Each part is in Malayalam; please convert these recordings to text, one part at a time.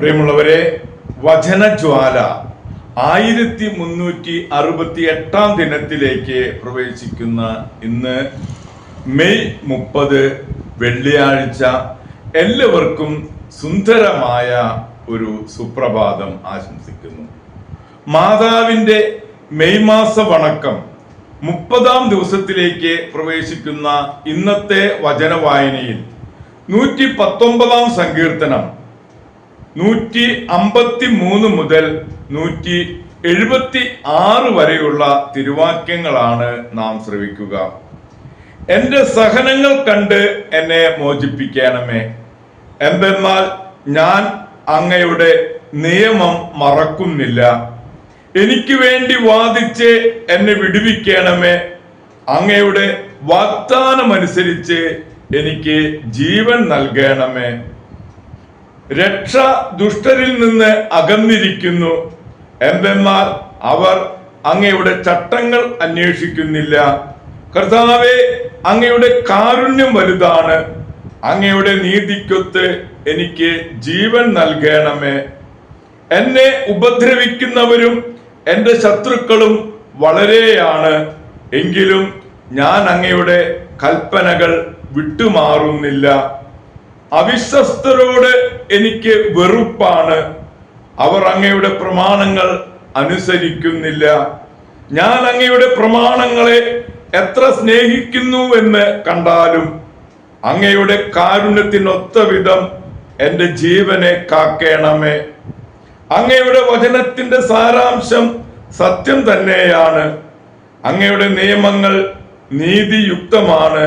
പ്രിയമുള്ളവരെ, വചനജ്വാല 1368 ദിനത്തിലേക്ക് പ്രവേശിക്കുന്ന ഇന്ന് മെയ് 30 വെള്ളിയാഴ്ച എല്ലാവർക്കും സുന്ദരമായ ഒരു സുപ്രഭാതം ആശംസിക്കുന്നു. മാതാവിന്റെ മെയ് മാസ വണക്കം 30-ാം ദിവസത്തിലേക്ക് പ്രവേശിക്കുന്ന ഇന്നത്തെ വചന വായനയിൽ 119-ാം സങ്കീർത്തനം 153 മുതൽ 176 വരെയുള്ള തിരുവാക്യങ്ങളാണ് നാം ശ്രവിക്കുക. എന്റെ സഹനങ്ങൾ കണ്ട് എന്നെ മോചിപ്പിക്കണമേ, എന്തെന്നാൽ ഞാൻ അങ്ങയുടെ നിയമം മറക്കുന്നില്ല. എനിക്ക് വേണ്ടി വാദിച്ച് എന്നെ വിടുവിക്കണമേ, അങ്ങയുടെ വാഗ്ദാനമനുസരിച്ച് എനിക്ക് ജീവൻ നൽകണമേ. രക്ഷ ദുഷ്ടരിൽ നിന്ന് അകന്നിരിക്കുന്നു, എന്തെന്നാൽ അവർ അങ്ങയുടെ ചട്ടങ്ങൾ അന്വേഷിക്കുന്നില്ല. കർത്താവേ, അങ്ങയുടെ കാരുണ്യം വലുതാണ്, അങ്ങയുടെ നീതിക്കൊത്ത് എനിക്ക് ജീവൻ നൽകണമേ. എന്നെ ഉപദ്രവിക്കുന്നവരും എന്റെ ശത്രുക്കളും വളരെയാണ്, എങ്കിലും ഞാൻ അങ്ങയുടെ കൽപ്പനകൾ വിട്ടുമാറുന്നില്ല. അവിശ്വസ്തരോട് എനിക്ക് വെറുപ്പാണ്, അവർ അങ്ങയുടെ പ്രമാണങ്ങൾ അനുസരിക്കുന്നില്ല. ഞാൻ അങ്ങയുടെ പ്രമാണങ്ങളെ എത്ര സ്നേഹിക്കുന്നുവെന്ന് കണ്ടാലും അങ്ങയുടെ കാരുണ്യത്തിനൊത്ത വിധം എന്റെ ജീവനെ കാക്കേണമേ. അങ്ങയുടെ വചനത്തിന്റെ സാരാംശം സത്യം തന്നെയാണ്, അങ്ങയുടെ നിയമങ്ങൾ നീതിയുക്തമാണ്,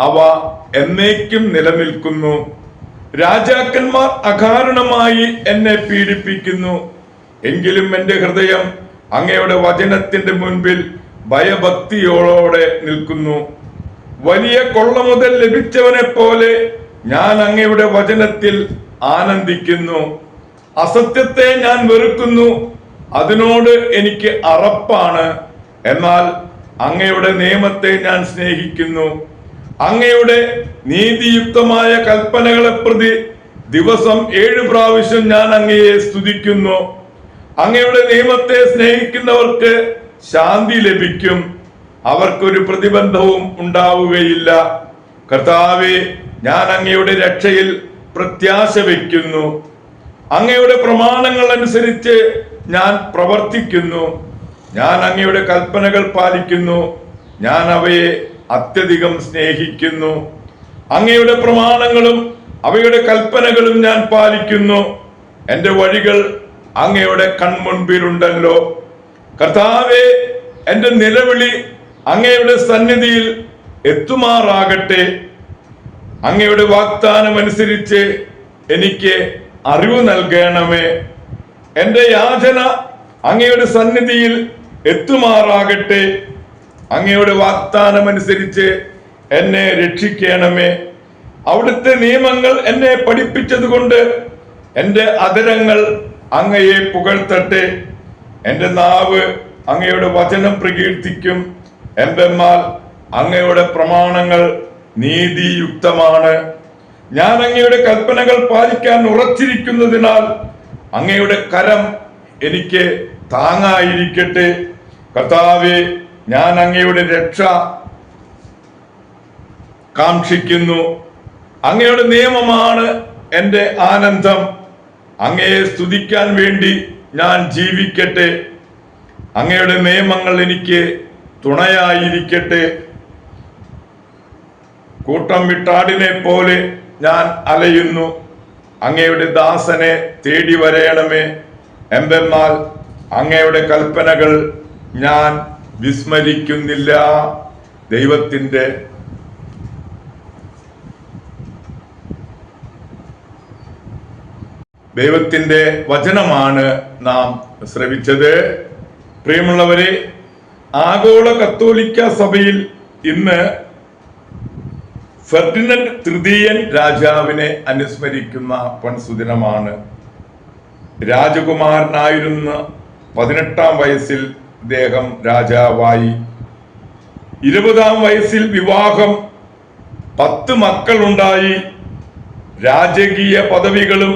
അവ എന്നേക്കും നിലനിൽക്കുന്നു. രാജാക്കന്മാർ അകാരണമായി എന്നെ പീഡിപ്പിക്കുന്നു, എങ്കിലും എന്റെ ഹൃദയം അങ്ങയുടെ വചനത്തിന്റെ മുൻപിൽ ഭയഭക്തിയോടെ നിൽക്കുന്നു. വലിയ കൊള്ള മുതൽ ലഭിച്ചവനെ പോലെ ഞാൻ അങ്ങയുടെ വചനത്തിൽ ആനന്ദിക്കുന്നു. അസത്യത്തെ ഞാൻ വെറുക്കുന്നു, അതിനോട് എനിക്ക് അറപ്പാണ്. എന്നാൽ അങ്ങയുടെ നിയമത്തെ ഞാൻ സ്നേഹിക്കുന്നു. അങ്ങയുടെ നീതിയുക്തമായ കൽപ്പനകളെ പ്രതി ദിവസം 7 പ്രാവശ്യം ഞാൻ അങ്ങയെ സ്തുതിക്കുന്നു. അങ്ങയുടെ നിയമത്തെ സ്നേഹിക്കുന്നവർക്ക് ശാന്തി ലഭിക്കും, അവർക്കൊരു പ്രതിബന്ധവും ഉണ്ടാവുകയില്ല. കർത്താവേ, ഞാൻ അങ്ങയുടെ രക്ഷയിൽ പ്രത്യാശ വയ്ക്കുന്നു. അങ്ങയുടെ പ്രമാണങ്ങൾ അനുസരിച്ച് ഞാൻ പ്രവർത്തിക്കുന്നു. ഞാൻ അങ്ങയുടെ കൽപ്പനകൾ പാലിക്കുന്നു, ഞാൻ അവയെ അത്യധികം സ്നേഹിക്കുന്നു. അങ്ങയുടെ പ്രമാണങ്ങളും അവയുടെ കൽപ്പനകളും ഞാൻ പാലിക്കുന്നു. എന്റെ വഴികൾ അങ്ങയുടെ കൺമുൻപിലുണ്ടല്ലോ. കർത്താവേ, എന്റെ നിലവിളി അങ്ങയുടെ സന്നിധിയിൽ എത്തുമാറാകട്ടെ. അങ്ങയുടെ വാഗ്ദാനം അനുസരിച്ച് എനിക്ക് അറിവ് നൽകണമേ. എന്റെ യാചന അങ്ങയുടെ സന്നിധിയിൽ എത്തുമാറാകട്ടെ. അങ്ങയുടെ വാഗ്ദാനം അനുസരിച്ച് എന്നെ രക്ഷിക്കണമേ. അവിടുത്തെ നിയമങ്ങൾ എന്നെ പഠിപ്പിച്ചത് കൊണ്ട് എന്റെ അധരങ്ങൾ അങ്ങയെ പുകഴ്ത്തട്ടെ. എന്റെ നാവ് അങ്ങയുടെ വചനം പ്രകീർത്തിക്കും, എന്തെന്നാൽ അങ്ങയുടെ പ്രമാണങ്ങൾ നീതിയുക്തമാണ്. ഞാൻ അങ്ങയുടെ കൽപ്പനകൾ പാലിക്കാൻ ഉറച്ചിരിക്കുന്നതിനാൽ അങ്ങയുടെ കരം എനിക്ക് താങ്ങായിരിക്കട്ടെ. കർത്താവേ, ഞാൻ അങ്ങയുടെ രക്ഷ കാക്ഷിക്കുന്നു. അങ്ങയുടെ നിയമമാണ് എന്റെ ആനന്ദം. അങ്ങയെ സ്തുതിക്കാൻ വേണ്ടി ഞാൻ ജീവിക്കട്ടെ. അങ്ങയുടെ നിയമങ്ങൾ എനിക്ക് തുണയായിരിക്കട്ടെ. കൂട്ടം വിട്ടാടിനെ പോലെ ഞാൻ അലയുന്നു. അങ്ങയുടെ ദാസനെ തേടി വരയണമേ, എന്തെന്നാൽ അങ്ങയുടെ കൽപ്പനകൾ ഞാൻ വിസ്മരിക്കുന്നില്ല. ദൈവത്തിന്റെ വചനമാണ് നാം ശ്രവിച്ചത്. പ്രിയമുള്ളവരെ, ആഗോള കത്തോലിക്ക സഭയിൽ ഇന്ന് ഫെർഡിനൻഡ് തൃതീയൻ രാജാവിനെ അനുസ്മരിക്കുന്ന പൊൻസുദിനമാണ്. രാജകുമാരനായിരുന്ന 18-ാം വയസ്സിൽ അദ്ദേഹം രാജാവായി. 20-ാം വയസ്സിൽ വിവാഹം, 10 മക്കളുണ്ടായി. രാജകീയ പദവികളും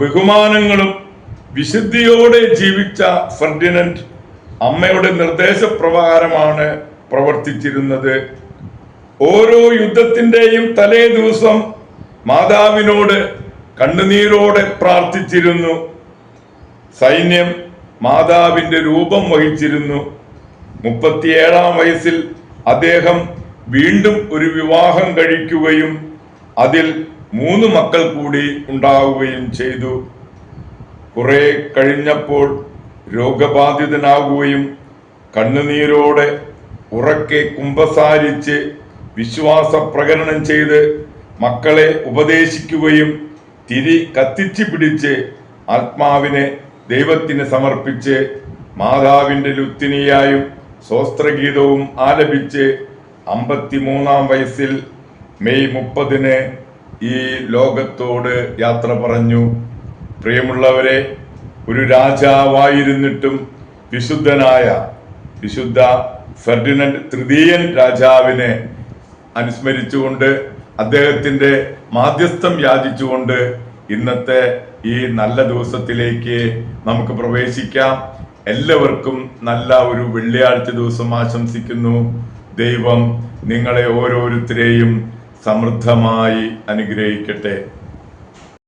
ബഹുമാനങ്ങളും വിശുദ്ധിയോടെ ജീവിച്ച ഫെർഡിനൻഡ് അമ്മയുടെ നിർദ്ദേശപ്രകാരമാണ് പ്രവർത്തിച്ചിരുന്നത്. ഓരോ യുദ്ധത്തിന്റെയും തലേ ദിവസം മാതാവിനോട് കണ്ണുനീരോടെ പ്രാർത്ഥിച്ചിരുന്നു. സൈന്യം മാതാവിന്റെ രൂപം വഹിച്ചിരുന്നു. 37-ാം വയസ്സിൽ അദ്ദേഹം വീണ്ടും ഒരു വിവാഹം കഴിക്കുകയും അതിൽ 3 മക്കൾ കൂടി ഉണ്ടാവുകയും ചെയ്തു. കുറെ കഴിഞ്ഞപ്പോൾ രോഗബാധിതനാകുകയും കണ്ണുനീരോടെ ഉറക്കെ കുമ്പസാരിച്ച് വിശ്വാസ പ്രകടനം ചെയ്ത് മക്കളെ ഉപദേശിക്കുകയും തിരി കത്തിച്ചു പിടിച്ച് ആത്മാവിനെ ദൈവത്തിന് സമർപ്പിച്ച് മാതാവിന്റെ ലുത്തിനിയായും സ്വസ്ത്രഗീതവും ആലപിച്ച് 53-ാം വയസ്സിൽ മെയ് 30-ന് ഈ ലോകത്തോട് യാത്ര പറഞ്ഞു. പ്രിയമുള്ളവരെ, ഒരു രാജാവായിരുന്നിട്ടും വിശുദ്ധനായ വിശുദ്ധ ഫെർഡിനൻഡ് തൃതീയൻ രാജാവിനെ അനുസ്മരിച്ചുകൊണ്ട് അദ്ദേഹത്തിന്റെ മാധ്യസ്ഥം യാചിച്ചുകൊണ്ട് ഇന്നത്തെ ഈ നല്ല ദിവസത്തിലേക്ക് നമുക്ക് പ്രവേശിക്കാം. എല്ലാവർക്കും നല്ല ഒരു വെള്ളിയാഴ്ച ദിവസം ആശംസിക്കുന്നു. ദൈവം നിങ്ങളെ ഓരോരുത്തരെയും സമൃദ്ധമായി അനുഗ്രഹിക്കട്ടെ.